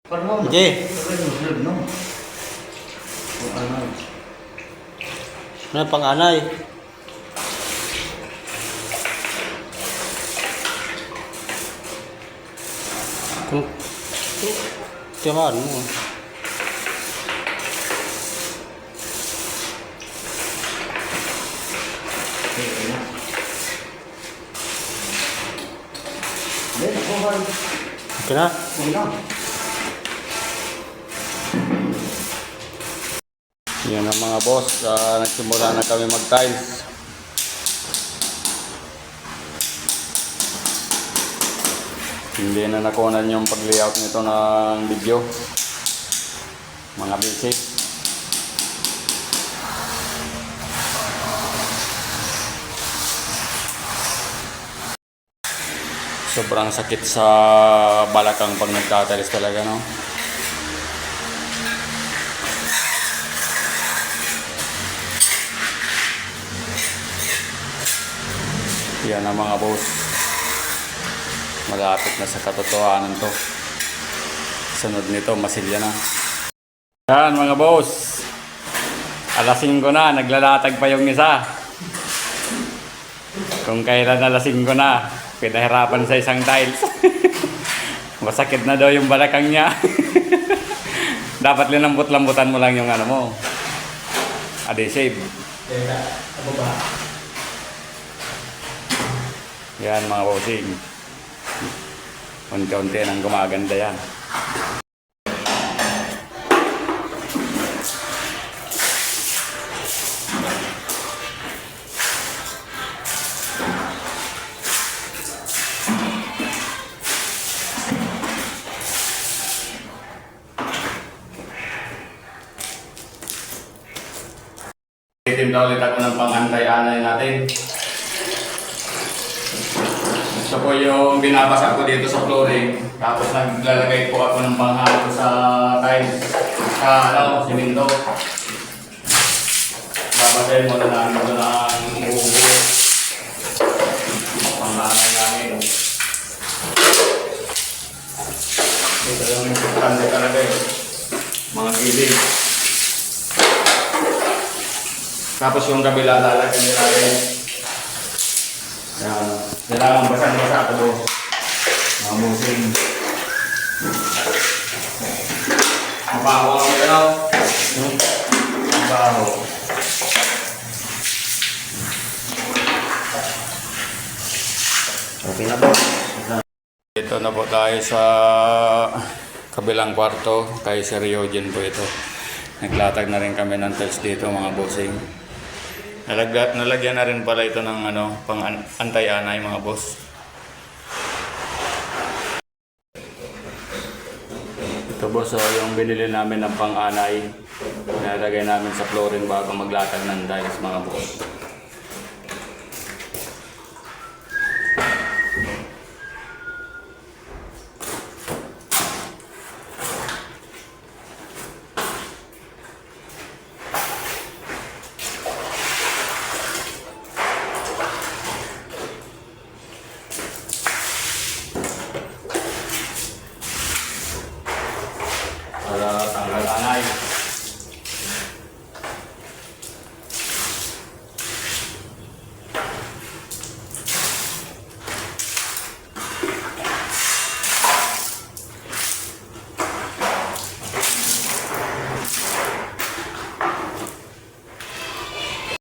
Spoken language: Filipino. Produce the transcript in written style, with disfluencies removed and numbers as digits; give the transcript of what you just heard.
Sige. Ano pang-anay? Kung tiyaman mo. Okay na? Yan ang mga boss, nagsimula na kami mag-tiles. Hindi na nakunan yung pag-layout nito ng video. Mga basic. Sobrang sakit sa balakang pag nagtatiles talaga, no? Yan ang mga boss. Malapit na sa katotohanan to. Sunod nito, masilya na. Yan mga boss. Alas 5 na, naglalatag pa yung isa. Kung kailan alas 5 na, pinahirapan sa isang tiles. Masakit na daw yung balakang niya. Dapat linambot-lambutan mo lang yung ano mo. Adhesive. Yan mga bossing. Unti-unti nang gumaganda yan. Titimda ulit ako ng pang-antay-anay natin. Ito po yung binabasa ko dito sa flooring. Tapos naglalagay po ako ng panghalo sa tiles. Sa simento. Babasahin mo na lang ito ng uhubo. Panghanay namin. Ito yung importante talaga eh. Mga gilid. Tapos yung kabila lalagyan nila rin. Yan. Kailangan basan-basa ito po. Mga musing. Mabaho ang galaw. Mabaho. Okay na po. Dito na po tayo sa kabilang kwarto. Kay Sir Eugene po ito. Naglatag na rin kami ng tiles dito mga bossing. Nalagyan na rin pala ito ng pang-antay-anay mga boss. Ito boss, yung binili namin ng pang-anay. Nalagay namin sa flooring bago maglatag ng tiles mga boss.